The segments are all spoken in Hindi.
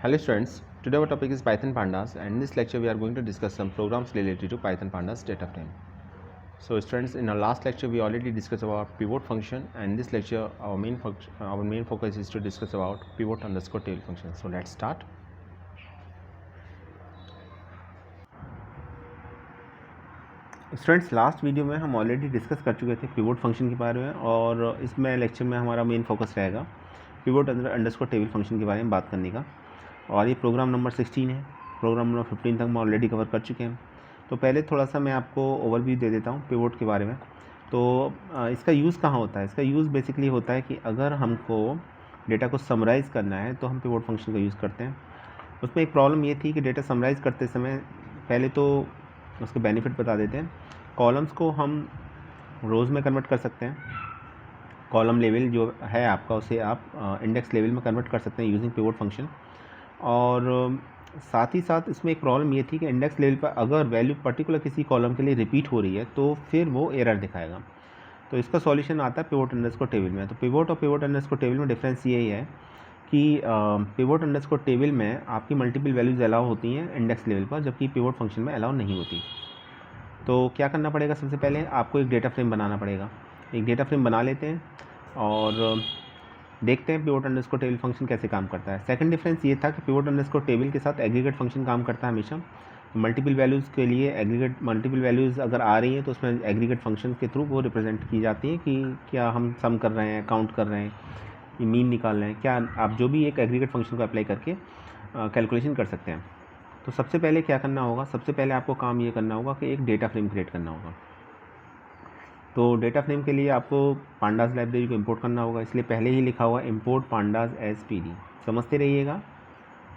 Hello students, today our topic is Python Pandas and in this lecture we are going to discuss some programs related to Python Pandas data frame. So students, in our last lecture we already discussed about pivot function, and in this lecture our main focus is to discuss about pivot underscore table function. So let's start. Students, last video में हम ऑलरेडी डिस्कस कर चुके थे पिवोट फंक्शन के बारे में, और इसमें लेक्चर में हमारा मेन फोकस रहेगा पिवोट अंडरस्कोर टेबल फंक्शन के बारे में बात करने का। और ये प्रोग्राम नंबर 16 है, प्रोग्राम नंबर 15 तक हम ऑलरेडी कवर कर चुके हैं। तो पहले थोड़ा सा मैं आपको ओवरव्यू दे देता हूँ पिवोट के बारे में। तो इसका यूज़ कहाँ होता है? इसका यूज़ बेसिकली होता है कि अगर हमको डेटा को समराइज़ करना है तो हम पिवोट फंक्शन का यूज़ करते हैं। उसमें एक प्रॉब्लम ये थी कि डेटा समराइज़ करते समय पहले तो उसके बेनिफिट बता देते हैं। कॉलम्स को हम रोज़ में कन्वर्ट कर सकते हैं, कॉलम लेवल जो है आपका उसे आप इंडेक्स लेवल में कन्वर्ट कर सकते हैं यूजिंग पिवोट फंक्शन। और साथ ही साथ इसमें एक प्रॉब्लम ये थी कि इंडेक्स लेवल पर अगर वैल्यू पर्टिकुलर किसी कॉलम के लिए रिपीट हो रही है तो फिर वो एरर दिखाएगा। तो इसका सॉल्यूशन आता है पिवोट अंडरस्कोर टेबल में। तो पिवोट और पिवोट अंडरस्कोर टेबल में डिफरेंस यही है कि पिवोट अंडरस्कोर टेबल में आपकी मल्टीपल वैल्यूज़ अलाउ होती हैं इंडेक्स लेवल पर, जबकि पिवोट फंक्शन में अलाउ नहीं होती। तो क्या करना पड़ेगा? सबसे पहले आपको एक डेटा फ्रेम बनाना पड़ेगा। एक डेटा फ्रेम बना लेते हैं और देखते हैं पिवोट अंडरस्कोर टेबल फंक्शन कैसे काम करता है। सेकंड डिफरेंस ये था कि पिवोट अंडरस्कोर टेबल के साथ एग्रीगेट फंक्शन काम करता है हमेशा। मल्टीपल वैल्यूज़ के लिए एग्रीगेट मल्टीपल वैल्यूज़ अगर आ रही हैं तो उसमें एग्रीगेट फंक्शन के थ्रू वो रिप्रेजेंट की जाती हैं कि क्या हम सम कर रहे हैं, काउंट कर रहे हैं, मीन निकाल रहे हैं, क्या आप जो भी एक एग्रीगेट फंक्शन को अप्लाई करके कैलकुलेशन कर सकते हैं। तो सबसे पहले क्या करना होगा? सबसे पहले आपको काम ये करना होगा कि एक डेटा फ्रेम क्रिएट करना होगा। तो डेटा फ्रेम के लिए आपको पांडास लाइब्रेरी को इंपोर्ट करना होगा, इसलिए पहले ही लिखा हुआ इंपोर्ट पांडास एज पीडी। समझते रहिएगा,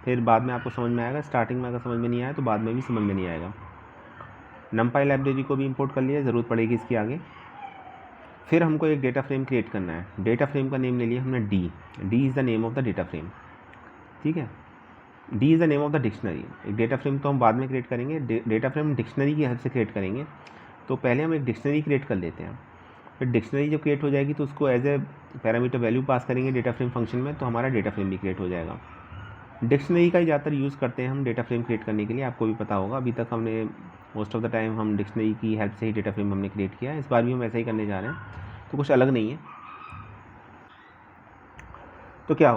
फिर बाद में आपको समझ में आएगा। स्टार्टिंग में अगर समझ में नहीं आया तो बाद में भी समझ में नहीं आएगा। नमपाई लाइब्रेरी को भी इंपोर्ट कर लिया, ज़रूरत पड़ेगी इसकी आगे। फिर हमको एक डेटा फ्रेम क्रिएट करना है। डेटा फ्रेम का नेम ले लिया हमने D. D is the name of the data frame, ठीक है। D is the name of the dictionary. एक डेटा फ्रेम तो हम बाद में क्रिएट करेंगे, डेटा फ्रेम डिक्शनरी की हेल्प से क्रिएट करेंगे। तो पहले हम एक डिक्शनरी क्रिएट कर लेते हैं। फिर डिक्शनरी जब क्रिएट हो जाएगी तो उसको as a parameter value pass करेंगे डेटा फ्रेम फंक्शन में, तो हमारा डेटा फ्रेम भी क्रिएट हो जाएगा। डिक्शनरी का ही ज़्यादातर यूज़ करते हैं हम डेटा फ्रेम क्रिएट करने के लिए, आपको भी पता होगा। अभी तक हमने मोस्ट ऑफ द टाइम हम डिक्शनरी की हेल्प से ही डेटा फ्रेम हमने क्रिएट किया है। इस बार भी हम ऐसा ही करने जा रहे हैं, तो कुछ अलग नहीं है। तो क्या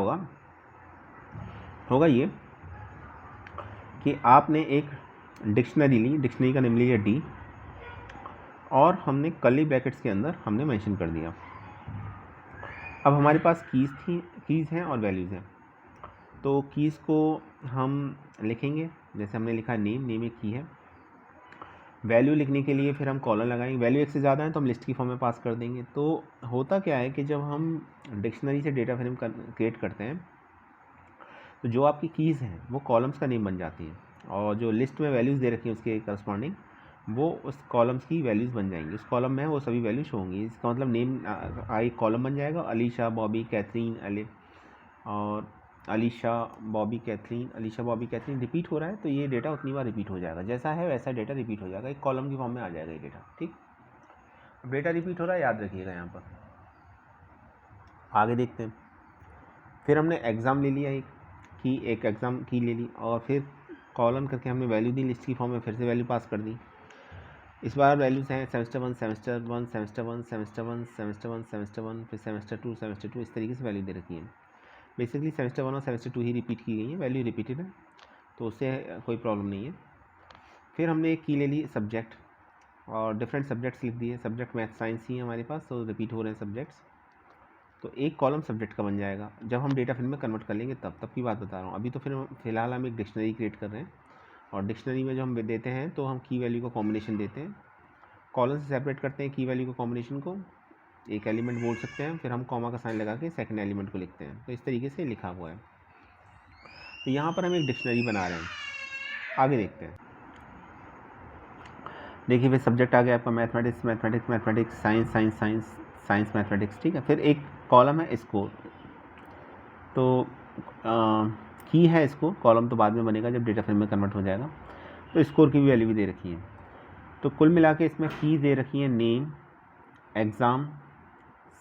होगा ये कि आपने एक डिक्शनरी ली, डिक्शनरी का नेम लिया डी, और हमने कर्ली ब्रैकेट्स के अंदर हमने मेंशन कर दिया। अब हमारे पास कीज़ हैं और वैल्यूज़ हैं। तो कीज़ को हम लिखेंगे, जैसे हमने लिखा नेम एक की है। वैल्यू लिखने के लिए फिर हम कॉलन लगाएंगे, वैल्यू एक से ज़्यादा है तो हम लिस्ट की फॉर्म में पास कर देंगे। तो होता क्या है कि जब हम डिक्शनरी से डेटा फ्रेम क्रिएट करते हैं तो जो आपकी कीज़ हैं वो कॉलम्स का नेम बन जाती है, और जो लिस्ट में वैल्यूज़ दे रखी हैं उसके करस्पॉन्डिंग वो उस कॉलम्स की वैल्यूज़ बन जाएंगी। उस कॉलम में वो सभी वैल्यूज होंगी। इसका मतलब नेम एक कॉलम बन जाएगा, अलीशा, बॉबी, कैथरीन, और अलीशा, बॉबी, कैथरीन रिपीट हो रहा है तो ये डेटा उतनी बार रिपीट हो जाएगा, जैसा है वैसा डेटा रिपीट हो जाएगा, एक कॉलम की फॉर्म में आ जाएगा ये डेटा, ठीक। अब डेटा रिपीट हो रहा है, याद रखिएगा। यहाँ पर आगे देखते हैं। फिर हमने एग्ज़ाम ले लिया, एक एग्ज़ाम की ले ली, और फिर कॉलन करके हमने वैल्यू दी लिस्ट की फॉर्म में, फिर से वैल्यू पास कर दी। इस बार वैल्यूज़ हैं सेमेस्टर वन, फिर सेमेस्टर टू, इस तरीके से वैल्यू दे रखी है। बेसिकली सेमेस्टर वन और सेमेस्टर टू ही रिपीट की गई है, वैल्यू रिपीटेड है, तो उससे कोई प्रॉब्लम नहीं है। फिर हमने एक की ले ली सब्जेक्ट, और डिफरेंट सब्जेक्ट्स लिख दिए। सब्जेक्ट मैथ साइंस ही है हमारे पास, तो रिपीट हो रहे हैं सब्जेक्ट्स, तो एक कॉलम सब्जेक्ट का बन जाएगा। जब हम डेटा फ्रेम में कन्वर्ट कर लेंगे तब की बात बता रहा हूँ। अभी तो फिलहाल हम एक डिक्शनरी क्रिएट कर रहे हैं, और डिक्शनरी में जो हम देते हैं तो हम की वैल्यू का कॉम्बिनेशन देते हैं, कॉलम से सेपरेट करते हैं की वैल्यू को कॉम्बिनेशन को, एक एलिमेंट बोल सकते हैं, फिर हम कॉमा का साइन लगा के सेकंड एलिमेंट को लिखते हैं। तो इस तरीके से लिखा हुआ है। तो यहाँ पर हम एक डिक्शनरी बना रहे हैं। आगे देखते हैं। देखिए भाई, सब्जेक्ट आ गया आपका मैथमेटिक्स, साइंस मैथमेटिक्स, ठीक है। फिर एक कॉलम है स्कोर, तो की है इसको, कॉलम तो बाद में बनेगा जब डेटा फ्रेम में कन्वर्ट हो जाएगा। तो स्कोर की भी वैल्यू भी दे रखी है। तो कुल मिला के इसमें की दे रखी है नेम, एग्ज़ाम,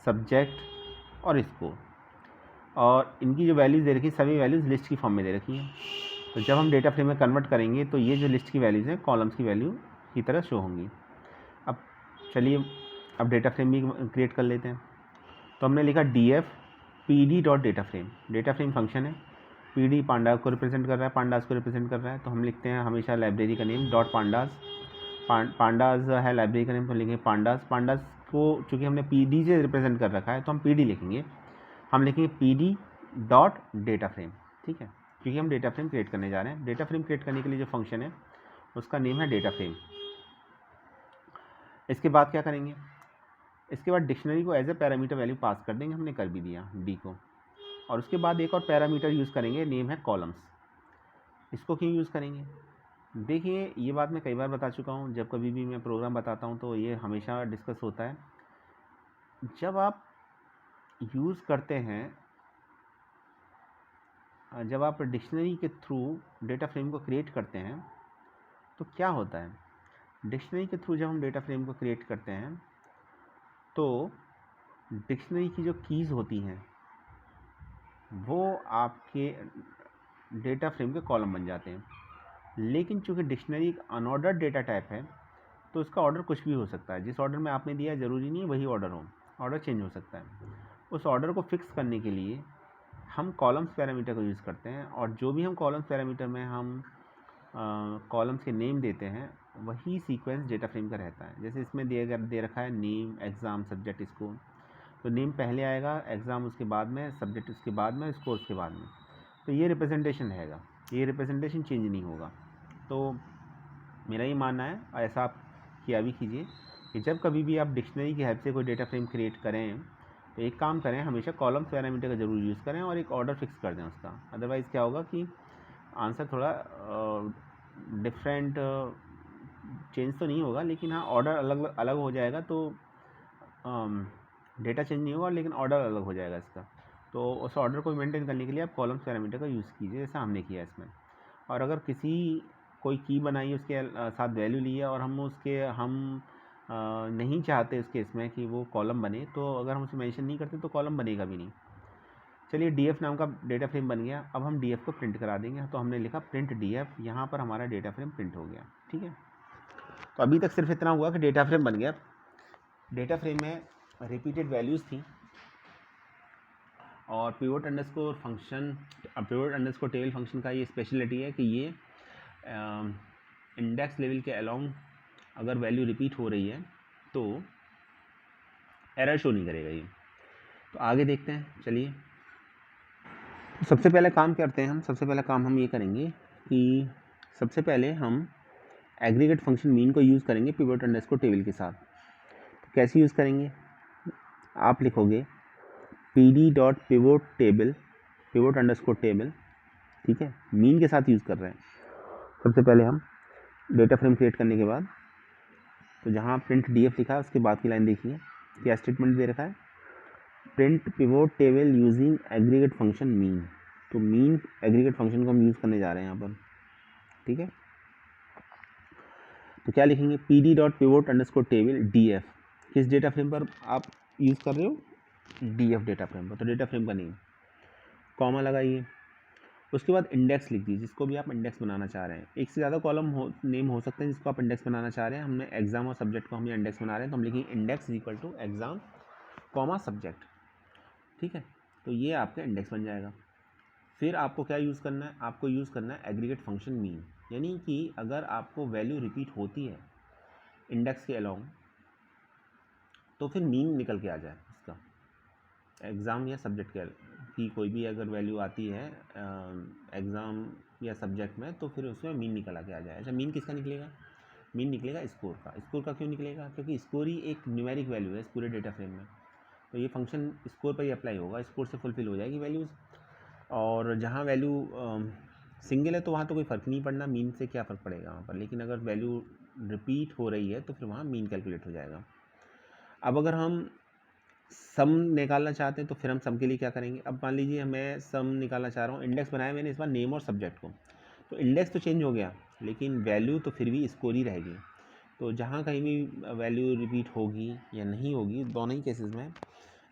सब्जेक्ट और स्कोर। और इनकी जो वैल्यूज़ दे रखी है सभी वैल्यूज़ लिस्ट की फॉर्म में दे रखी हैं। तो जब हम डेटा फ्रेम में कन्वर्ट करेंगे तो ये जो लिस्ट की वैल्यूज़ हैं कॉलम्स की वैल्यू की तरह शो होंगी। अब चलिए अब डेटा फ्रेम भी क्रिएट कर लेते हैं। तो हमने लिखा df pd dot data frame function है। pd पांडास को रिप्रेजेंट कर रहा है, पांडास को रिप्रेजेंट कर रहा है, तो हम लिखते हैं हमेशा लाइब्रेरी का नेम डॉट पांडास। पांडास है लाइब्रेरी का नेम, तो लिखेंगे पांडास। पांडास को चूँकि हमने pd से रिप्रेजेंट कर रखा है तो हम pd लिखेंगे। हम लिखेंगे pd डॉट डेटा फ्रेम, ठीक है, क्योंकि हम डेटा फ्रेम क्रिएट करने जा रहे हैं। डेटा फ्रेम क्रिएट करने के लिए जो फंक्शन है उसका नेम है डेटा फ्रेम। इसके बाद क्या करेंगे, इसके बाद डिक्शनरी को as a parameter value pass कर देंगे, हमने कर भी दिया डी को। और उसके बाद एक और पैरामीटर यूज़ करेंगे, नेम है कॉलम्स। इसको क्यों यूज़ करेंगे, देखिए ये बात मैं कई बार बता चुका हूँ, जब कभी भी मैं प्रोग्राम बताता हूँ तो ये हमेशा डिस्कस होता है। जब आप यूज़ करते हैं, जब आप डिक्शनरी के थ्रू डेटा फ्रेम को क्रिएट करते हैं तो क्या होता है, डिक्शनरी के थ्रू जब हम डेटा फ्रेम को क्रिएट करते हैं तो डिक्शनरी की जो कीज़ होती हैं वो आपके डेटा फ्रेम के कॉलम बन जाते हैं। लेकिन चूँकि डिक्शनरी एक अनऑर्डर्ड डेटा टाइप है तो उसका ऑर्डर कुछ भी हो सकता है। जिस ऑर्डर में आपने दिया ज़रूरी नहीं वही ऑर्डर हो, ऑर्डर चेंज हो सकता है। उस ऑर्डर को फिक्स करने के लिए हम कॉलम्स पैरामीटर का यूज़ करते हैं, और जो भी हम कॉलम्स पैरामीटर में हम कॉलम्स के नेम देते हैं वही सीक्वेंस डेटा फ्रेम का रहता है। जैसे इसमें दे रखा है नेम, एग्ज़ाम, सब्जेक्ट, स्कोर, तो नेम पहले आएगा, एग्ज़ाम उसके बाद में, सब्जेक्ट उसके बाद में, स्कोर उसके बाद में। तो ये रिप्रेजेंटेशन रहेगा, ये रिप्रेजेंटेशन चेंज नहीं होगा। तो मेरा ये मानना है, और ऐसा आप किया भी कीजिए, कि जब कभी भी आप डिक्शनरी की हेल्प से कोई डेटा फ्रेम क्रिएट करें तो एक काम करें, हमेशा कॉलम्स पैरामीटर का ज़रूर यूज़ करें और एक ऑर्डर फिक्स कर दें उसका। अदरवाइज़ क्या होगा कि आंसर थोड़ा डिफरेंट चेंज तो नहीं होगा, लेकिन हाँ ऑर्डर अलग अलग हो जाएगा। तो डेटा चेंज नहीं होगा लेकिन ऑर्डर अलग हो जाएगा इसका। तो उस ऑर्डर को मेंटेन करने के लिए आप कॉलम्स पैरामीटर का यूज़ कीजिए, जैसा हमने किया इसमें। और अगर किसी कोई की बनाई उसके साथ वैल्यू ली है और हम नहीं चाहते उस केस में कि वो कॉलम बने, तो अगर हम उसे मेंशन नहीं करते तो कॉलम बनेगा भी नहीं। चलिए df नाम का डेटा फ्रेम बन गया, अब हम df को प्रिंट करा देंगे। तो हमने लिखा प्रिंट df, यहाँ पर हमारा डेटा फ्रेम प्रिंट हो गया, ठीक है। तो अभी तक सिर्फ इतना हुआ कि डेटा फ्रेम बन गया। डेटा फ्रेम में रिपीटेड वैल्यूज़ थी और pivot underscore function, pivot underscore table function का ये स्पेशलिटी है कि ये इंडेक्स लेवल के अलोंग अगर वैल्यू रिपीट हो रही है तो एरर शो नहीं करेगा ये। तो आगे देखते हैं, चलिए। सबसे पहले काम करते हैं सबसे पहला काम हम ये करेंगे कि सबसे पहले हम एग्रीगेट फंक्शन मीन को यूज़ करेंगे पिवट अंडरस्कोर टेबल के साथ। तो कैसे यूज़ करेंगे, आप लिखोगे pd dot pivot table, pivot underscore table, ठीक है, मीन के साथ यूज़ कर रहे हैं। सबसे पहले हम डेटा फ्रेम क्रिएट करने के बाद, तो जहाँ प्रिंट df लिखा है उसके बाद की लाइन देखिए, क्या स्टेटमेंट दे रखा है, print pivot table using aggregate function mean. तो मीन एग्रीगेट फंक्शन को हम यूज़ करने जा रहे हैं यहाँ पर, ठीक है। तो क्या लिखेंगे, pd dot pivot underscore table df, किस डेटा फ्रेम पर आप यूज़ कर रहे हो, df डेटा फ्रेम पर। तो डेटा फ्रेम का नेम, कॉमा लगाइए, उसके बाद इंडेक्स लिख दीजिए, जिसको भी आप इंडेक्स बनाना चाह रहे हैं। एक से ज़्यादा कॉलम नेम हो सकते हैं जिसको आप इंडेक्स बनाना चाह रहे हैं। हमने एग्जाम और सब्जेक्ट को हम इंडेक्स बना रहे हैं, तो हम लिखेंगे index equal to exam comma subject, ठीक है। तो ये आपका इंडेक्स बन जाएगा। फिर आपको क्या यूज़ करना है, आपको यूज़ करना है एग्रीगेट फंक्शन मीन, यानी कि अगर आपको वैल्यू रिपीट होती है इंडेक्स के अलोंग तो फिर मीन निकल के आ जाए इसका, एग्ज़ाम या सब्जेक्ट की कोई भी अगर वैल्यू आती है एग्ज़ाम या सब्जेक्ट में तो फिर उसमें मीन निकल के आ जाए। अच्छा, मीन किसका निकलेगा, मीन निकलेगा स्कोर का। स्कोर का क्यों निकलेगा, क्योंकि स्कोर ही एक न्यूमेरिक वैल्यू है इस पूरे डेटा फ्रेम में, तो ये फंक्शन स्कोर पर ही अप्लाई होगा, स्कोर से फुलफिल हो जाएगी वैल्यूज़। और जहाँ वैल्यू सिंगल है तो वहाँ तो कोई फ़र्क नहीं पड़ना, मीन से क्या फ़र्क पड़ेगा वहाँ पर, लेकिन अगर वैल्यू रिपीट हो रही है तो फिर वहाँ मीन कैलकुलेट हो जाएगा। अब अगर हम सम निकालना चाहते हैं तो फिर हम सम के लिए क्या करेंगे, अब मान लीजिए मैं सम निकालना चाह रहा हूँ, इंडेक्स बनाया मैंने इस बार नेम और सब्जेक्ट को, तो इंडेक्स तो चेंज हो गया लेकिन वैल्यू तो फिर भी स्कोर ही रहेगी। तो जहाँ कहीं भी वैल्यू रिपीट होगी या नहीं होगी, दोनों ही केसेस में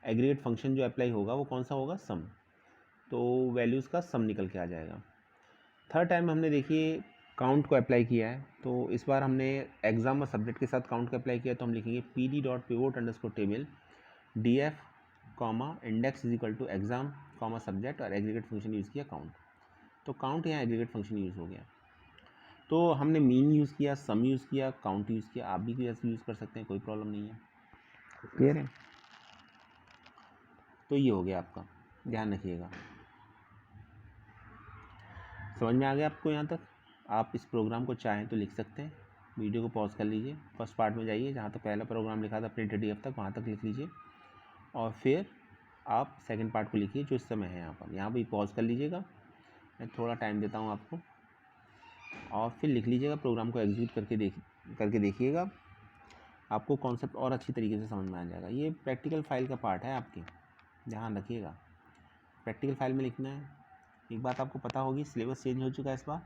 एग्रीगेट फंक्शन जो अप्लाई होगा वो कौन सा होगा, सम। तो वैल्यूज़ का सम निकल के आ जाएगा। थर्ड टाइम हमने देखिए काउंट को अप्लाई किया है, तो इस बार हमने एग्ज़ाम और सब्जेक्ट के साथ काउंट को अप्लाई किया, तो हम लिखेंगे PD dot pivot underscore table DF comma index is equal to exam comma subject और एग्रीगेट फंक्शन यूज़ किया काउंट। तो काउंट यहाँ एग्रीगेट फंक्शन यूज़ हो गया। तो हमने मीन यूज़ किया, सम यूज़ किया, काउंट यूज़ किया, आप भी ऐसे यूज़ कर सकते हैं, कोई प्रॉब्लम नहीं है। क्लियर है? तो ये हो गया आपका, ध्यान रखिएगा। समझ में आ गया आपको यहाँ तक? आप इस प्रोग्राम को चाहें तो लिख सकते हैं। वीडियो को पॉज कर लीजिए, फर्स्ट पार्ट में जाइए जहाँ तक पहला प्रोग्राम लिखा था प्रिंट DF तक, वहाँ तक लिख लीजिए और फिर आप सेकंड पार्ट को लिखिए जो इस समय है यहाँ पर पॉज कर लीजिएगा। मैं थोड़ा टाइम देता हूँ आपको और फिर लिख लीजिएगा, प्रोग्राम को एग्जीक्यूट करके देखिएगा, आपको कॉन्सेप्ट और अच्छी तरीके से समझ में आ जाएगा। ये प्रैक्टिकल फाइल का पार्ट है आपके, ध्यान रखिएगा, प्रैक्टिकल फाइल में लिखना है। एक बात आपको पता होगी, सिलेबस चेंज हो चुका है इस बार,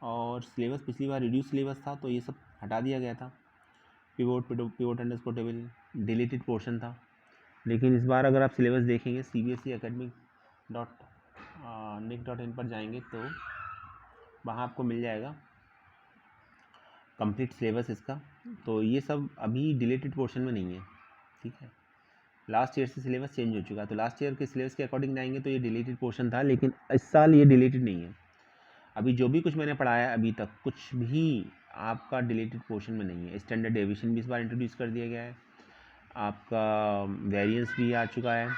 और सिलेबस पिछली बार रिड्यूस सिलेबस था तो ये सब हटा दिया गया था। Pivot underscore table deleted portion था, लेकिन इस बार अगर आप सिलेबस देखेंगे CBSE academic.nic.in पर जाएंगे तो वहाँ आपको मिल जाएगा कंप्लीट सिलेबस इसका। तो ये सब अभी डिलीटेड पोर्शन में नहीं है, ठीक है। लास्ट ईयर से सिलेबस चेंज हो चुका है, तो लास्ट ईयर के सिलेबस के अकॉर्डिंग जाएंगे तो ये डिलीटेड पोर्शन था, लेकिन इस साल ये डिलीटेड नहीं है। अभी जो भी कुछ मैंने पढ़ाया अभी तक कुछ भी आपका डिलीटेड पोर्शन में नहीं है। स्टैंडर्ड डेविएशन भी इस बार इंट्रोड्यूस कर दिया गया है, आपका वेरिएंस भी आ चुका है,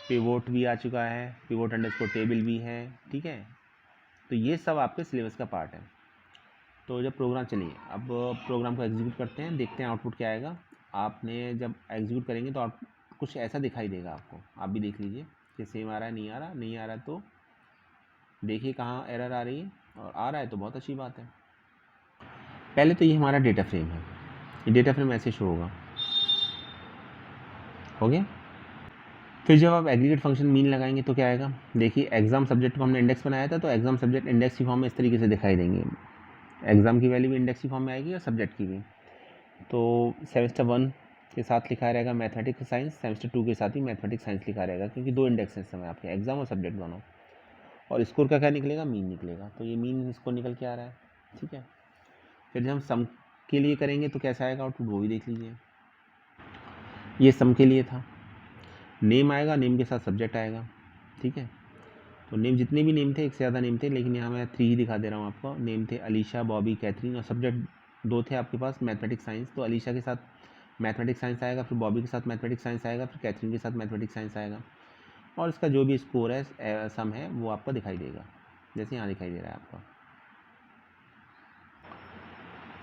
पिवोट भी आ चुका है, पिवोट अंडरस्कोर टेबल भी है, ठीक है। तो ये सब आपके सिलेबस का पार्ट है। तो जब प्रोग्राम चलिए अब प्रोग्राम को एग्जीक्यूट करते हैं, देखते हैं आउटपुट क्या आएगा। आपने जब एग्जीक्यूट करेंगे तो कुछ ऐसा दिखाई देगा आपको, आप भी देख लीजिए कि सेम आ रहा है, नहीं आ रहा। नहीं आ रहा तो देखिए कहाँ एरर आ रही है, और आ रहा है तो बहुत अच्छी बात है। पहले तो ये हमारा डेटा फ्रेम है, ये डेटा फ्रेम ऐसे शो होगा, हो गया। फिर जब आप एग्रीगेट फंक्शन मीन लगाएंगे तो क्या आएगा, देखिए एग्जाम सब्जेक्ट को हमने इंडेक्स बनाया था, तो एग्जाम सब्जेक्ट इंडेक्स की फॉर्म में इस तरीके से दिखाई देंगे। एग्ज़ाम की वैल्यू भी इंडेक्स की फॉर्म में आएगी और सब्जेक्ट की भी। तो सेमेस्टर 1 के साथ लिखा रहेगा मैथमेटिक्स साइंस, सेमेस्टर 2 के साथ ही मैथमेटिक्स साइंस लिखा रहेगा, क्योंकि दो इंडेक्स हैं इस समय आपके, एग्जाम और सब्जेक्ट दोनों। और स्कोर का क्या निकलेगा, मीन निकलेगा। तो ये मीन स्कोर निकल के आ रहा है, ठीक है। फिर जब हम सम के लिए करेंगे तो कैसा आएगा आउटपुट, वो भी देख लीजिए। ये सम के लिए था, नेम आएगा, नेम के साथ सब्जेक्ट आएगा, ठीक है। तो नेम जितने भी नेम थे, एक से ज़्यादा नेम थे, लेकिन यहाँ मैं 3 ही दिखा दे रहा हूँ आपको। नेम थे अलीशा, बॉबी, कैथरीन, और सब्जेक्ट 2 थे आपके पास मैथमेटिक्स साइंस। तो अलीशा के साथ मैथमेटिक्स साइंस आएगा, फिर बॉबी के साथ मैथमेटिक्स साइंस आएगा, फिर कैथरीन के साथ मैथमेटिक्स साइंस आएगा, और इसका जो भी स्कोर है सम है वो आपको दिखाई देगा, जैसे यहाँ दिखाई दे रहा है आपका।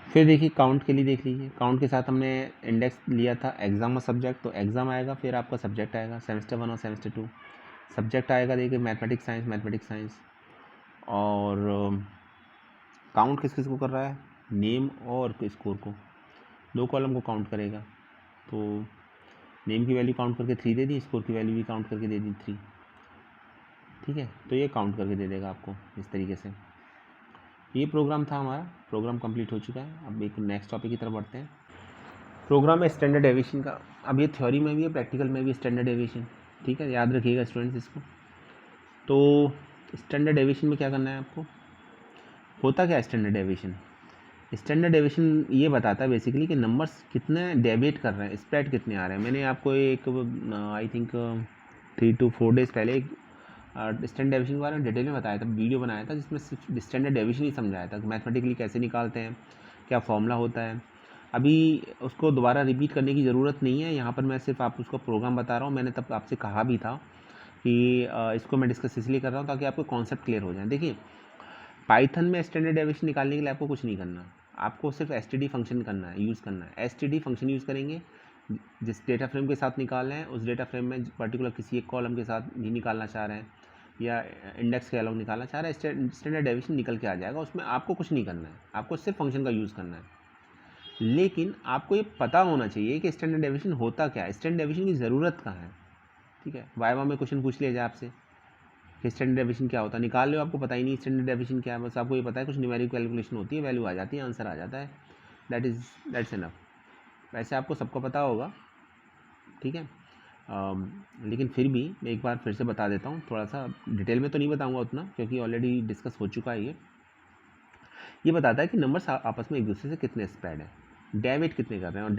फिर देखिए काउंट के लिए देख लीजिए, काउंट के साथ हमने इंडेक्स लिया था एग्ज़ाम और सब्जेक्ट, तो एग्ज़ाम आएगा, फिर आपका सब्जेक्ट आएगा सेमेस्टर 1 और सेमेस्टर 2। सब्जेक्ट आएगा देखिए मैथमेटिक्स साइंस। और काउंट किस किस को कर रहा है, नेम और स्कोर को, 2 कॉलम को काउंट करेगा। तो नेम की वैल्यू काउंट करके 3 दे दी, स्कोर की वैल्यू भी काउंट करके दे दी 3, ठीक है। तो ये काउंट करके दे देगा आपको इस तरीके से। ये प्रोग्राम था हमारा, प्रोग्राम कंप्लीट हो चुका है। अब एक नेक्स्ट टॉपिक की तरफ बढ़ते हैं। प्रोग्राम है स्टैंडर्ड डेविएशन का। अब ये थ्योरी में भी है, प्रैक्टिकल में भी स्टैंडर्ड डेविएशन, ठीक है, याद रखिएगा स्टूडेंट्स इसको। तो स्टैंडर्ड डेविएशन में क्या करना है आपको, होता क्या है स्टैंडर्ड डेविएशन। स्टैंडर्ड डेविएशन ये बताता है बेसिकली कि नंबर्स कितने डेविएट कर रहे हैं, स्प्रेड कितने आ रहे हैं। मैंने आपको एक आई थिंक 3 to 4 डेज़ पहले एक स्टैंडर्ड डेविएशन के बारे में डिटेल में बताया था, वीडियो बनाया था, जिसमें सिर्फ स्टैंडर्ड डेविएशन ही समझाया था, मैथमेटिकली कैसे निकालते हैं, क्या फॉर्मूला होता है। अभी उसको दोबारा रिपीट करने की ज़रूरत नहीं है, यहाँ पर मैं सिर्फ आप उसका प्रोग्राम बता रहा हूँ। मैंने तब आपसे कहा भी था कि इसको मैं डिस्कस इसलिए कर रहा हूँ ताकि आपको कॉन्सेप्ट क्लियर हो जाए। देखिए पाइथन में स्टैंडर्ड डेविएशन निकालने के लिए आपको कुछ नहीं करना, आपको सिर्फ std फंक्शन करना है, यूज़ करना है। std फंक्शन यूज़ करेंगे, जिस डेटा फ्रेम के साथ निकाल रहे हैं उस डेटा फ्रेम में पर्टिकुलर किसी एक कॉलम के साथ नहीं निकालना चाह रहे हैं, या इंडेक्स के अलग निकालना चाह रहे हैं, स्टैंडर्ड डेविएशन निकल के आ जाएगा। उसमें आपको कुछ नहीं करना है, आपको सिर्फ फंक्शन का यूज़ करना है। लेकिन आपको ये पता होना चाहिए कि स्टैंडर्ड डेविएशन होता क्या है, स्टैंडर्ड डेविएशन की ज़रूरत कहाँ है, ठीक है। वाइवा में क्वेश्चन पूछ लिया जाए आपसे कि स्टैंडर्ड डेविएशन क्या होता है, निकाल लो, आपको पता ही नहीं स्टैंडर्ड डेविएशन क्या है, बस आपको ये पता है कुछ न्यूमेरिकल कैलकुलेशन होती है, वैल्यू आ जाती है, आंसर आ जाता है, दैट्स इनफ। वैसे आपको सबको पता होगा, ठीक है। लेकिन फिर भी मैं एक बार फिर से बता देता हूँ, थोड़ा सा डिटेल में तो नहीं बताऊँगा उतना, क्योंकि ऑलरेडी डिस्कस हो चुका है ये बताता है कि नंबर्स आपस में एक दूसरे से कितने स्प्रेड है, डेविट कितने कर रहे हैं, और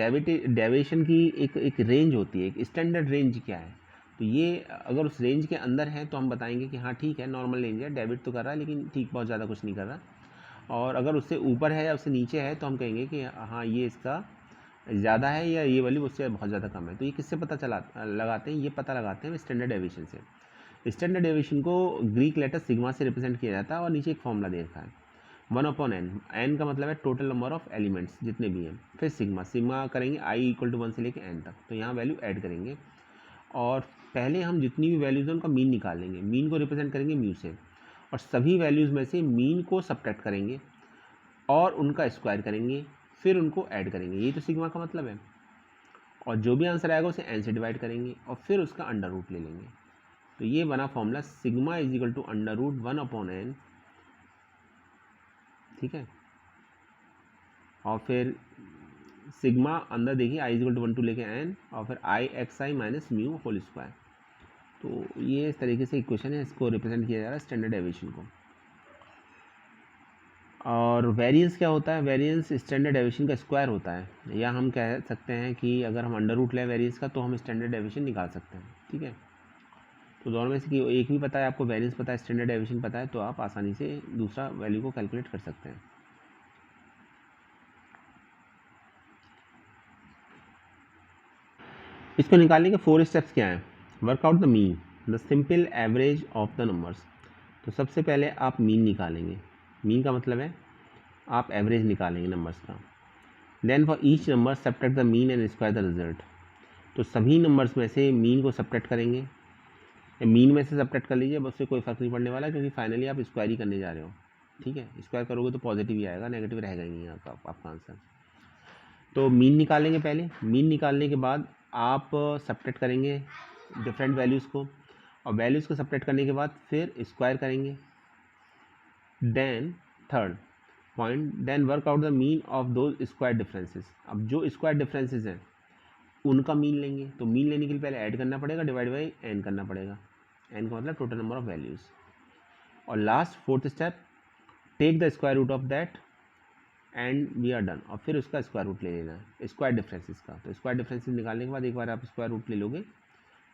डेविएशन की एक रेंज होती है, एक स्टैंडर्ड रेंज क्या है। तो ये अगर उस रेंज के अंदर है तो हम बताएंगे कि हाँ ठीक है, नॉर्मल रेंज है, डेबिट तो कर रहा है लेकिन ठीक, बहुत ज़्यादा कुछ नहीं कर रहा। और अगर उससे ऊपर है या उससे नीचे है तो हम कहेंगे कि हाँ ये इसका ज़्यादा है या ये वैल्यू उससे बहुत ज़्यादा कम है। तो ये किससे पता लगाते हैं, ये पता लगाते हैं स्टैंडर्ड डेविएशन से। स्टैंडर्ड डेविएशन को ग्रीक लेटर सिग्मा से रिप्रेजेंट किया जाता है, और नीचे एक फॉर्मूला दे रखा है 1/n। n का मतलब है टोटल नंबर ऑफ एलिमेंट्स जितने भी हैं, फिर सिग्मा करेंगे i = 1 से लेकर n तक, तो यहाँ वैल्यू ऐड करेंगे। और पहले हम जितनी भी वैल्यूज़ हैं उनका मीन निकाल लेंगे, मीन को रिप्रेजेंट करेंगे म्यू से, और सभी वैल्यूज़ में से मीन को सब्ट्रैक्ट करेंगे और उनका स्क्वायर करेंगे, फिर उनको ऐड करेंगे। ये तो सिग्मा का मतलब है। और जो भी आंसर आएगा उसे n से डिवाइड करेंगे और फिर उसका अंडर रूट ले लेंगे। तो ये बना फॉर्मूला सिग्मा = √1/n, ठीक है। और फिर सिग्मा अंदर देखिए i = 1 to लेके n, और फिर i(xi - μ होल स्क्वायर। तो ये इस तरीके से इक्वेशन है, इसको रिप्रेजेंट किया जा रहा है स्टैंडर्ड डेविएशन को। और वेरिएंस क्या होता है, वेरिएंस स्टैंडर्ड डेविएशन का स्क्वायर होता है, या हम कह सकते हैं कि अगर हम अंडर रूट लें वेरिएंस का तो हम स्टैंडर्ड डेविएशन निकाल सकते हैं, ठीक है। तो दोनों में से एक भी पता है आपको, वेरिएंस पता है, स्टैंडर्ड डेविएशन पता है, तो आप आसानी से दूसरा वैल्यू को कैलकुलेट कर सकते हैं। इसको निकालने के 4 स्टेप्स क्या हैं। Workout the mean, the simple average of the numbers. तो सबसे पहले आप मीन निकालेंगे, मीन का मतलब है आप एवरेज निकालेंगे नंबर्स का। Then for each number subtract the mean and square the result. तो सभी नंबर्स में से मीन को सब्ट्रैक्ट करेंगे, मीन में से सब्ट्रैक्ट कर लीजिए, उससे कोई फ़र्क नहीं पड़ने वाला, क्योंकि फाइनली आप स्क्वायर ही करने जा रहे हो, ठीक है। स्क्वायर करोगे तो पॉजिटिव ही आएगा, नेगेटिव रहेगा ही नहीं आपका आंसर। तो मीन निकालेंगे पहले, मीन निकालने के बाद आप सब्ट्रैक्ट करेंगे डिफरेंट वैल्यूज़ को, और वैल्यूज़ को सब्ट्रैक्ट करने के बाद फिर स्क्वायर करेंगे। Then third point, then work out the mean of those square differences. अब जो स्क्वायर डिफरेंसेस हैं उनका मीन लेंगे, तो मीन लेने के लिए पहले ऐड करना पड़ेगा, डिवाइड बाई n करना पड़ेगा, n का मतलब टोटल नंबर ऑफ वैल्यूज़। और last fourth step, take the square root of that and we are done. और फिर उसका स्क्वायर रूट ले लेना है स्क्वायर डिफरेंसेस का। तो स्क्वायर डिफरेंसेस निकालने के बाद एक बार आप स्क्वायर रूट ले लोगे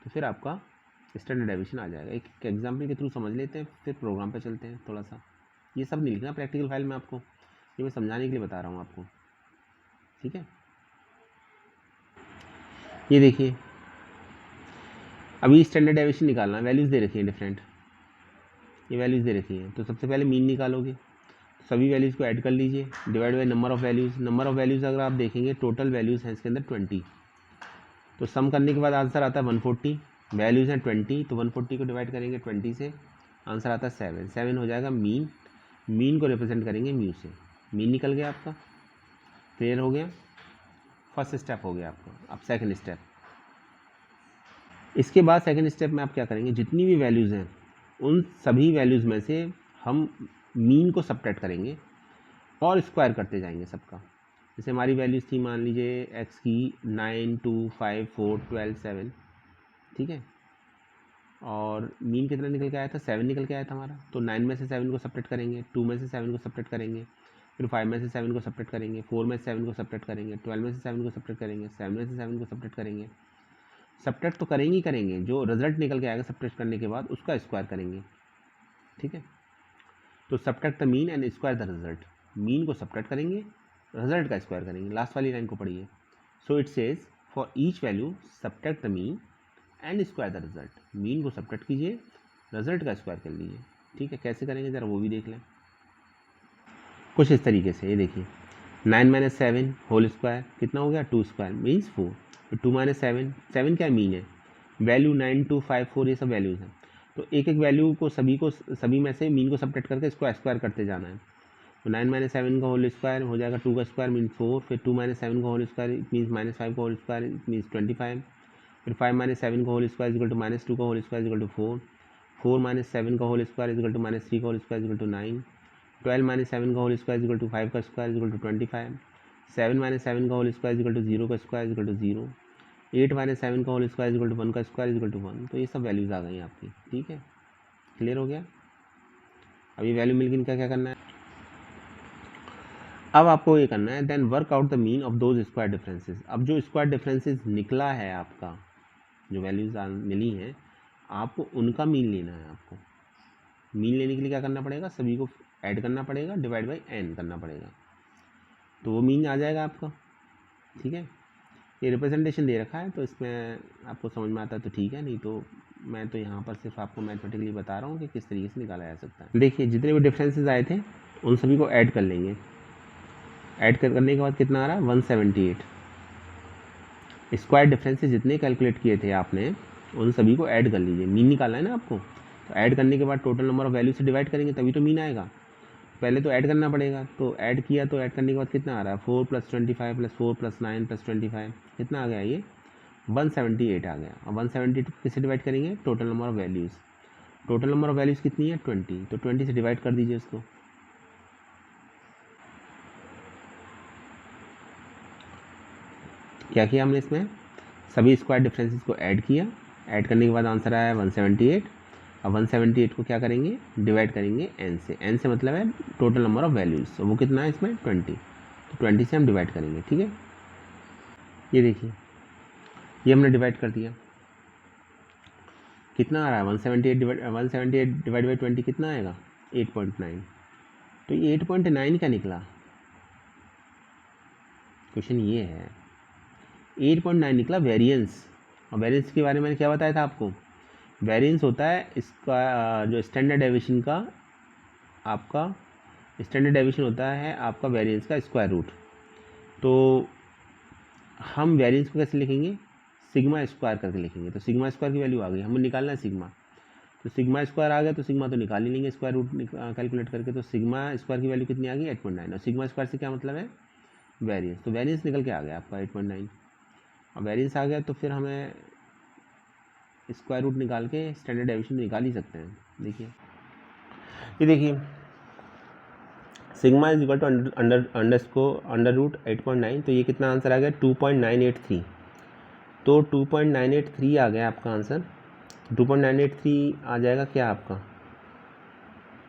तो फिर आपका स्टैंडर्ड डेविएशन आ जाएगा। एक एग्जाम्पल के थ्रू समझ लेते हैं, फिर प्रोग्राम पे चलते हैं। थोड़ा सा ये सब नहीं लिखना प्रैक्टिकल फाइल में, आपको ये मैं समझाने के लिए बता रहा हूँ आपको, ठीक है। ये देखिए, अभी स्टैंडर्ड डेविएशन निकालना है, वैल्यूज़ दे रखी हैं डिफरेंट, ये वैल्यूज़ दे रखी हैं। तो सबसे पहले मीन निकालोगे, सभी वैल्यूज़ को ऐड कर लीजिए, divide by number of values. Number of values अगर आप देखेंगे टोटल वैल्यूज़ हैं इसके अंदर 20, तो सम करने के बाद आंसर आता है 140। वैल्यूज़ हैं 20, तो 140 को डिवाइड करेंगे 20 से, आंसर आता है 7 हो जाएगा मीन। मीन को रिप्रेजेंट करेंगे म्यू से। मीन निकल गया आपका, क्लियर हो गया, फर्स्ट स्टेप हो गया आपका। अब सेकंड स्टेप, इसके बाद सेकंड स्टेप में आप क्या करेंगे, जितनी भी वैल्यूज़ हैं उन सभी वैल्यूज़ में से हम मीन को सब्ट्रैक्ट करेंगे और स्क्वायर करते जाएंगे सबका। जैसे हमारी वैल्यूज़ थी, मान लीजिए एक्स की 9, 2, 5, 4, 12, 7, ठीक है। और मीन कितना निकल के आया था, 7 निकल के आया था हमारा। तो 9 में से 7 को सब्ट्रैक्ट करेंगे, 2 में से 7 को सब्ट्रैक्ट करेंगे, फिर 5 में से 7 को सब्ट्रैक्ट करेंगे, 4 में से 7 को सब्ट्रैक्ट करेंगे, 12 में से 7 को सब्ट्रैक्ट करेंगे, 7 में से 7 को सब्ट्रैक्ट करेंगे। सब्ट्रैक्ट तो करेंगे ही करेंगे, जो रिजल्ट निकल के आएगा सब्ट्रैक्ट करने के बाद उसका स्क्वायर करेंगे, ठीक है। तो subtract the mean and square the result, mean को सब्ट्रैक्ट करेंगे, रिजल्ट का स्क्वायर करेंगे। लास्ट वाली लाइन को पढ़िए। So it says for each value subtract the mean and square the result. Mean को सब्ट्रैक्ट कीजिए, रिजल्ट का स्क्वायर कर लीजिए, ठीक है। कैसे करेंगे ज़रा वो भी देख लें कुछ इस तरीके से। ये देखिए 9 - 7 होल स्क्वायर कितना हो गया, 2 स्क्वायर मीन्स 4। तो 2 - 7, 7 क्या मीन है, वैल्यू 9, 2, 5, 4 ये सब वैल्यूज़ हैं। तो एक एक वैल्यू को सभी में से मीन को सब्ट्रैक्ट करके इसको स्क्वायर करते जाना है। तो 9 - 7 का होल स्क्वायर हो जाएगा 2 का स्क्वायर मीन 4, फिर 2 - 7 का होल स्क्वायर इट मीन्स -5 का होल स्क्वायर इट मीन्स 25, फिर 5 - 7 का होल स्क्वायर इक्वल टू -2 का होल स्क्वायर इक्वल टू 4, 4 - 7 का होल स्क्वायर इक्वल टू -3 का होल स्क्वायर इक्वल टू 9, 12 - 7 का होल स्क्वायर इक्वल टू 5 का स्क्वायर इक्वल टू 25, 7 - 7 का होल स्क्वायर इक्वल टू 0 का स्क्वायर इक्वल टू 0, 8 माइनस 7 का होल स्क्वायर इक्वल टू 1 का स्क्वायर इक्वल टू 1। तो ये सब वैल्यूज़ आ गई आपकी, ठीक है, क्लियर हो गया। अब ये वैल्यू मिलकर इनका क्या करना है, अब आपको ये करना है then work out the mean of those square differences. अब जो स्क्वायर डिफरेंसेस निकला है आपका, जो वैल्यूज़ मिली हैं, आपको उनका मीन लेना है। आपको मीन लेने के लिए क्या करना पड़ेगा, सभी को ऐड करना पड़ेगा, डिवाइड बाई n करना पड़ेगा, तो वो मीन आ जाएगा आपका, ठीक है। ये रिप्रेजेंटेशन दे रखा है तो इसमें आपको समझ में आता है तो ठीक है, नहीं तो मैं तो यहाँ पर सिर्फ आपको मैथमेटिकली बता रहा हूँ कि किस तरीके से निकाला जा सकता है। देखिए जितने भी डिफरेंसेस आए थे उन सभी को ऐड कर लेंगे। ऐड करने के बाद कितना आ रहा है, 178। स्क्वायर डिफरेंसेस जितने कैलकुलेट किए थे आपने उन सभी को ऐड कर लीजिए। मीन निकालना है ना आपको, तो ऐड करने के बाद टोटल नंबर ऑफ वैल्यू से डिवाइड करेंगे तभी तो मीन आएगा। पहले तो ऐड करना पड़ेगा, तो ऐड किया तो ऐड करने के बाद कितना आ रहा है, 4 + 25 + 4 + 9 + 25 कितना आ गया, ये 178 आ गया। और 178 किससे डिवाइड करेंगे, total number of values. Total number of values कितनी है, 20, तो 20 से डिवाइड कर दीजिए उसको। क्या किया हमने, इसमें सभी स्क्वायर डिफरेंसेस को ऐड किया, ऐड करने के बाद आंसर आया 178। अब 178 को क्या करेंगे, डिवाइड करेंगे n से। n से मतलब है टोटल नंबर ऑफ वैल्यूज़, तो वो कितना है इसमें 20, तो 20 से हम डिवाइड करेंगे, ठीक है। ये देखिए ये हमने डिवाइड कर दिया, कितना आ रहा है 178 डिवाइड बाई 20 कितना आएगा 8.9। तो ये 8.9 का निकला, क्वेश्चन ये है 8.9 निकला वेरिएंस। और वेरिएंस के बारे में मैंने क्या बताया था आपको, वेरिएंस होता है इसका जो स्टैंडर्ड डेविएशन का, आपका स्टैंडर्ड डेविएशन होता है आपका वेरिएंस का स्क्वायर रूट। तो हम वेरिएंस को कैसे लिखेंगे, सिग्मा स्क्वायर करके लिखेंगे। तो सिग्मा स्क्वायर की वैल्यू आ गई, हमें निकालना है सिग्मा, तो सिग्मा स्क्वायर आ गया तो सिग्मा तो निकाल ही लेंगे स्क्वायर रूट कैलकुलेट करके। तो सिग्मा स्क्वायर की वैल्यू कितनी आ गई 8.9, और सिग्मा स्क्वायर से क्या मतलब है वेरिएंस, तो वेरिएंस निकल के आ गया आपका 8.9। अब वेरिएंस आ गया तो फिर हमें स्क्वायर रूट निकाल के स्टैंडर्ड डेविएशन निकाल ही सकते हैं। देखिए ये देखिए sigma is equal to under root 8.9, तो ये कितना आंसर आ गया 2.983। तो 2.983 आ गया आपका आंसर। 2.983 आ जाएगा क्या आपका,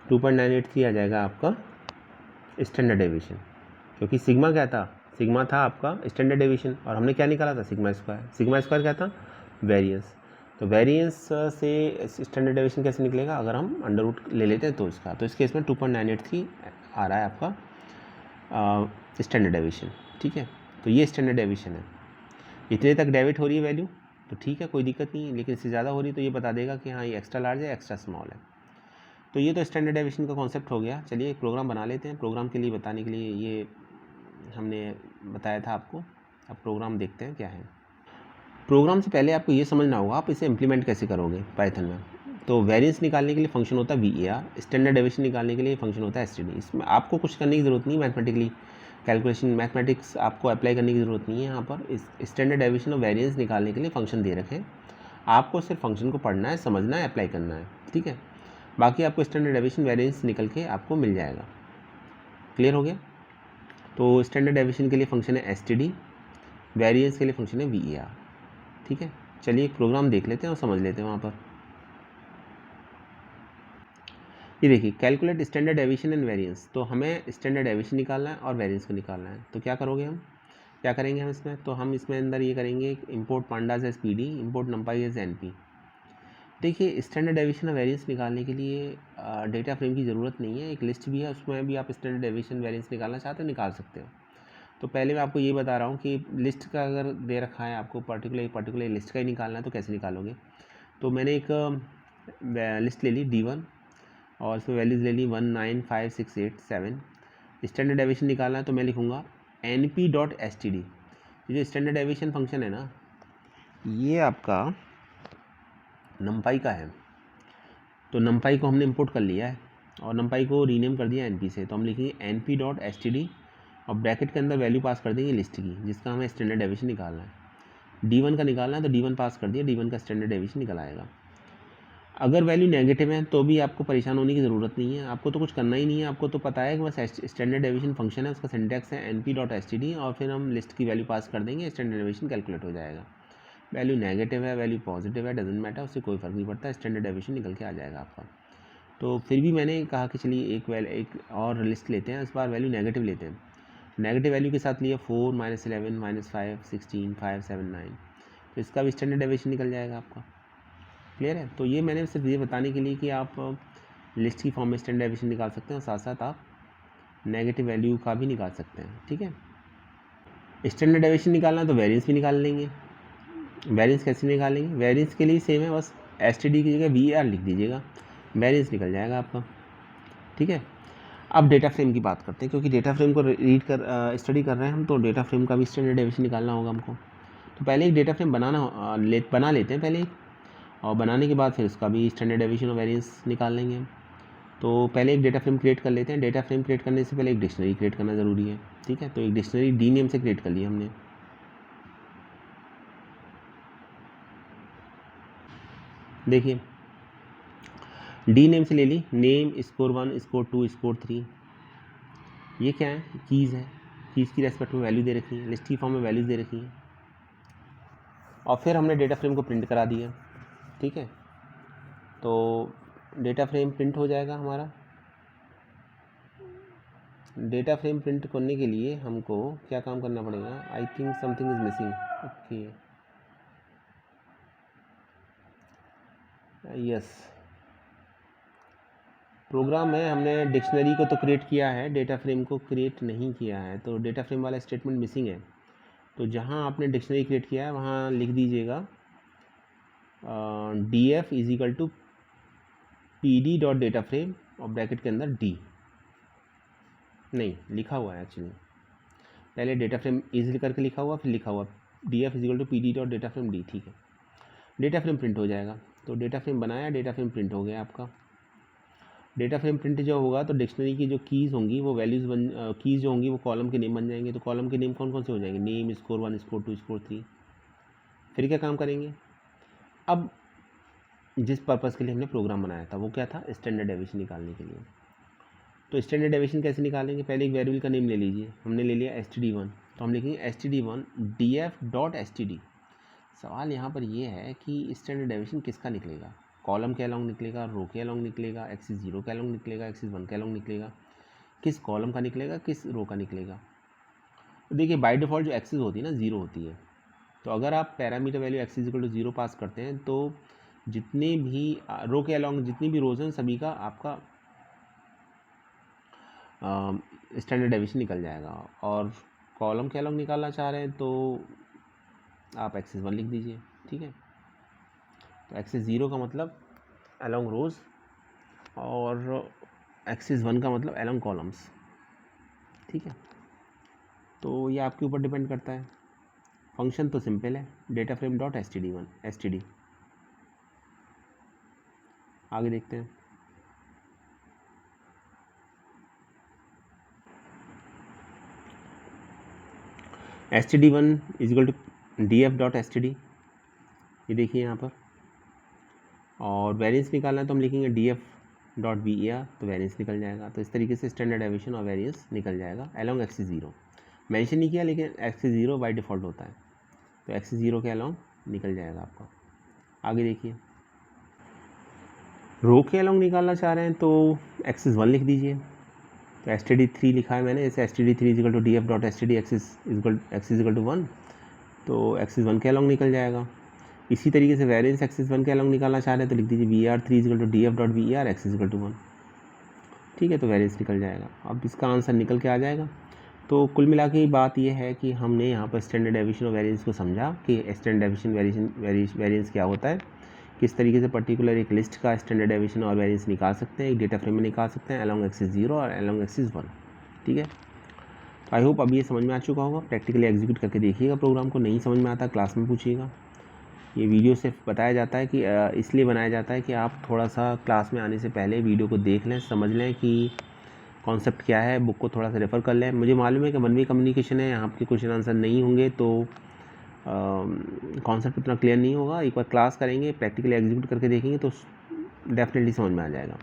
2.983 आ जाएगा आपका स्टैंडर्ड डेविएशन, क्योंकि सिग्मा क्या था, सिग्मा था आपका स्टैंडर्ड डेविएशन, और हमने क्या निकाला था सिग्मा स्क्वायर। सिग्मा स्क्वायर क्या था, वेरिएंस। तो वेरिएंस से स्टैंडर्ड डेविएशन कैसे निकलेगा, अगर हम अंडर रूट ले लेते हैं तो इसका, तो इस केस में 2.983 आ रहा है आपका स्टैंडर्ड डेविएशन, ठीक है। तो ये स्टैंडर्ड डेविएशन है, इतने तक डेविट हो रही है वैल्यू तो ठीक है, कोई दिक्कत नहीं है, लेकिन इससे ज़्यादा हो रही है तो ये बता देगा कि हाँ ये एक्स्ट्रा लार्ज है, एक्स्ट्रा स्मॉल है। तो ये तो स्टैंडर्ड डेविएशन का कॉन्सेप्ट हो गया। चलिए एक प्रोग्राम बना लेते हैं, प्रोग्राम के लिए बताने के लिए ये हमने बताया था आपको। अब प्रोग्राम देखते हैं क्या है। प्रोग्राम से पहले आपको ये समझना होगा आप इसे इम्प्लीमेंट कैसे करोगे पाइथन में। तो वेरिएंस निकालने के लिए फंक्शन होता है VAR, स्टैंडर्ड डेविएशन निकालने के लिए फंक्शन होता है STD। इसमें आपको कुछ करने की ज़रूरत नहीं, मैथमेटिकली कैलकुलेशन मैथमेटिक्स आपको अप्लाई करने की ज़रूरत नहीं है। यहाँ पर इस स्टैंडर्ड डेविएशन और वेरिएंस निकालने के लिए फंक्शन दे रखे हैं, आपको सिर्फ फंक्शन को पढ़ना है, समझना है, अप्लाई करना है, ठीक है। बाकी आपको स्टैंडर्ड डेविएशन वेरिएंस निकल के आपको मिल जाएगा। क्लियर हो गया। तो स्टैंडर्ड डेविएशन के लिए फंक्शन है STD, वेरिएंस के लिए फंक्शन है VAR, ठीक है। चलिए एक प्रोग्राम देख लेते हैं और समझ लेते हैं वहाँ पर। ये देखिए calculate standard deviation and variance, तो हमें स्टैंडर्ड डेविएशन निकालना है और वेरिएंस को निकालना है। तो क्या करोगे हम, क्या करेंगे हम इसमें, तो हम इसमें अंदर ये करेंगे import pandas as PD, import numpy as NP। देखिए स्टैंडर्ड डेविएशन और वेरिएंस निकालने के लिए डेटा फ्रेम की ज़रूरत नहीं है, एक लिस्ट भी है, उसमें भी आप स्टैंडर्ड डेविएशन वेरिएंस निकालना चाहते हो निकाल सकते हो। तो पहले मैं आपको ये बता रहा हूँ कि लिस्ट का अगर दे रखा है आपको पर्टिकुलर लिस्ट का ही निकालना है तो कैसे निकालोगे। तो मैंने एक लिस्ट ले ली D1 और इसमें वैल्यूज़ ले ली 1 9 5 6 8 7। स्टैंडर्ड डेविएशन निकालना है तो मैं लिखूँगा np.std। ये जो स्टैंडर्ड डेविएशन फंक्शन है ना, ये आपका नंपाई का है, तो नंपाई को हमने इंपोर्ट कर लिया है और नंपाई को रीनेम कर दिया NP से। तो हम लिखेंगे np.std और ब्रैकेट के अंदर वैल्यू पास कर देंगे लिस्ट की, जिसका हमें स्टैंडर्ड डेविएशन निकालना है। D1 का निकालना है तो D1 पास कर दिया, D1 का स्टैंडर्ड डेविएशन निकल आएगा। अगर वैल्यू नेगेटिव है तो भी आपको परेशान होने की ज़रूरत नहीं है, आपको तो कुछ करना ही नहीं है, आपको तो पता है कि बस स्टैंडर्ड डेविएशन फंक्शन है, उसका सिंटैक्स है np.std और फिर हम लिस्ट की वैल्यू पास कर देंगे, स्टैंडर्ड डेविएशन कैलकुलेट हो जाएगा। वैल्यू नेगेटिव है, वैल्यू पॉजिटिव है, डजेंट मैटर, उससे कोई फ़र्क नहीं पड़ता, स्टैंडर्ड डेविएशन निकल के आ जाएगा आपका। तो फिर भी मैंने कहा कि चलिए एक और लिस्ट लेते हैं, इस बार वैल्यू नेगेटिव लेते हैं। नेगेटिव वैल्यू के साथ लिया 4 -11 -5 16 5 7 9, तो इसका भी स्टैंडर्ड डेविएशन निकल जाएगा आपका। क्लियर है? तो ये मैंने सिर्फ ये बताने के लिए कि आप लिस्ट की फॉर्म में स्टैंडर्ड डेविएशन निकाल सकते हैं और साथ साथ आप नेगेटिव वैल्यू का भी निकाल सकते हैं। ठीक है, स्टैंडर्ड डेविएशन निकालना तो वेरिएंस भी निकाल लेंगे। वेरिएंस कैसे निकालेंगे? वेरिएंस के लिए सेम है, बस एसटीडी की जगह VAR लिख दीजिएगा, वेरिएंस निकल जाएगा आपका। ठीक है, अब डेटा फ्रेम की बात करते हैं, क्योंकि डेटा फ्रेम को रीड कर स्टडी कर रहे हैं हम, तो डेटा फ्रेम का भी स्टैंडर्ड डेविएशन निकालना होगा हमको। तो पहले एक डेटा फ्रेम बना लेते हैं पहले, और बनाने के बाद फिर उसका भी स्टैंडर्ड डेविएशन और वेरिएंस निकाल लेंगे हम। तो पहले एक डेटा फ्रेम क्रिएट कर लेते हैं। डेटा फ्रेम क्रिएट करने से पहले एक डिक्शनरी क्रिएट करना ज़रूरी है। ठीक है, तो एक डिक्शनरी डी नेम से क्रिएट कर ली हमने। देखिए डी नेम से ले ली, नेम, स्कोर 1, स्कोर 2, स्कोर 3, ये क्या है? कीज़ है। कीज़ की रेस्पेक्ट में वैल्यू दे रखी है, लिस्ट की फॉर्म में वैल्यूज़ दे रखी है, और फिर हमने डेटा फ्रेम को प्रिंट करा दिया। ठीक है, तो डेटा फ्रेम प्रिंट हो जाएगा हमारा। डेटा फ्रेम प्रिंट करने के लिए हमको क्या काम करना पड़ेगा? I think something is missing. Okay, yes, program में हमने डिक्शनरी को तो क्रिएट किया है, डेटा फ्रेम को क्रिएट नहीं किया है, तो डेटा फ्रेम वाला स्टेटमेंट मिसिंग है। तो जहाँ आपने डिक्शनरी क्रिएट किया है वहाँ लिख दीजिएगा df = pd.dataFrame और ब्रैकेट के अंदर d, नहीं लिखा हुआ है एक्चुअली, पहले डेटा फ्रेम इज करके लिखा हुआ, फिर लिखा हुआ df = pd.dataFrame d। ठीक है, डेटा फ्रेम प्रिंट हो जाएगा। तो डेटा फ्रेम बनाया, डेटा फ्रेम प्रिंट हो गया आपका। डेटा फ्रेम प्रिंट जो होगा तो डिक्शनरी की जो कीज़ होंगी वो कीज़ जो होंगी वो कॉलम के नेम बन जाएंगे। तो कॉलम के नेम कौन कौन से हो जाएंगे? Name, score 1, score 2, score 3। फिर क्या काम करेंगे? अब जिस पर्पज़ के लिए हमने प्रोग्राम बनाया था वो क्या था? स्टैंडर्ड डेविएशन निकालने के लिए। तो स्टैंडर्ड डेविएशन कैसे निकालेंगे? पहले एक वेरिएबल का नेम ले लीजिए, हमने ले लिया std1, तो हम लिखेंगे std1 df.std। सवाल यहाँ पर ये है कि स्टैंडर्ड डेविएशन किसका निकलेगा? कॉलम के अलॉन्ग निकलेगा, रो के अलॉन्ग निकलेगा, एक्सिस 0 के अलॉन्ग निकलेगा, एक्सिस 1 के अलॉन्ग निकलेगा? किस कॉलम का निकलेगा, किस रो का निकलेगा? तो देखिए बाय डिफ़ॉल्ट जो एक्सिस होती है ना 0 होती है। तो अगर आप पैरामीटर वैल्यू एक्सिस = 0 पास करते हैं तो जितने भी रो के अलॉन्ग जितनी भी रोज हैं सभी का आपका स्टैंडर्ड डेविएशन निकल जाएगा। और कॉलम के अलॉन्ग निकालना चाह रहे हैं तो आप एक्सिस 1 लिख दीजिए। ठीक है, तो एक्सिस 0 का मतलब अलॉन्ग रोज और एक्सिस 1 का मतलब अलॉन्ग कॉलम्स। ठीक है, तो ये आपके ऊपर डिपेंड करता है। फंक्शन तो सिंपल है, डेटा फ्रेम डॉट std। आगे देखते हैं। std1 = df.std, ये देखिए यहाँ पर। और वेरिएंस निकालना है तो हम लिखेंगे df.var, तो वेरिएंस निकल जाएगा। तो इस तरीके से स्टैंडर्ड डेविएशन और वेरिएंस निकल जाएगा अलॉन्ग एक्सिस 0। मेंशन नहीं किया लेकिन एक्सिस 0 बाय डिफ़ॉल्ट होता है, तो एक्सिस 0 के अलॉन्ग निकल जाएगा आपका। आगे देखिए, रो के अलॉन्ग निकालना चाह रहे हैं तो एक्सिस 1 लिख दीजिए। तो std3 लिखा है मैंने, जैसे std3 = df.std एक्सिस = 1, तो एक्सिस 1 के अलॉन्ग निकल जाएगा। इसी तरीके से वेरिएंस एक्सिस 1 के अलॉन्ग निकालना चाह रहे हैं तो लिख दीजिए vr3 = df.var एक्सिस = 1। ठीक है, तो वेरिएंस निकल जाएगा। अब इसका आंसर निकल के आ जाएगा। तो कुल मिला के बात यह है कि हमने यहाँ पर स्टैंडर्ड डेविएशन और वेरिएंस को समझा कि स्टैंडर्ड डेविएशन वेरिएंस क्या होता है, किस तरीके से पर्टिकुलर एक लिस्ट का स्टैंडर्ड डेविएशन और वेरिएंस निकाल सकते हैं, एक डेटा फ्रेम में निकाल सकते हैं अलॉन्ग एक्सिस 0 और अलॉन्ग एक्सिस 1। ठीक है, तो आई होप अब ये समझ में आ चुका होगा। प्रैक्टिकली एग्जीक्यूट करके देखिएगा प्रोग्राम को, नहीं समझ में आता क्लास में पूछिएगा। ये वीडियो से बताया जाता है कि इसलिए बनाया जाता है कि आप थोड़ा सा क्लास में आने से पहले वीडियो को देख लें, समझ लें कि कॉन्सेप्ट क्या है, बुक को थोड़ा सा रेफ़र कर लें। मुझे मालूम है कि वन वे कम्युनिकेशन है, यहाँ आपके क्वेश्चन आंसर नहीं होंगे तो कॉन्सेप्ट उतना क्लियर नहीं होगा। एक बार क्लास करेंगे, प्रैक्टिकली एग्जीक्यूट करके देखेंगे तो डेफिनेटली समझ में आ जाएगा।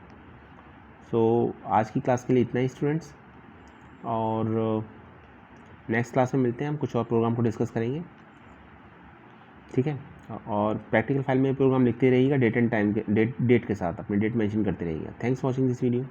सो आज की क्लास के लिए इतना ही स्टूडेंट्स, और नेक्स्ट क्लास में मिलते हैं, हम कुछ और प्रोग्राम को डिस्कस करेंगे। ठीक है, और प्रैक्टिकल फाइल में प्रोग्राम लिखते रहिएगा डेट एंड टाइम के डेट के साथ अपने डेट मेंशन करते रहिएगा। Thanks for watching this video.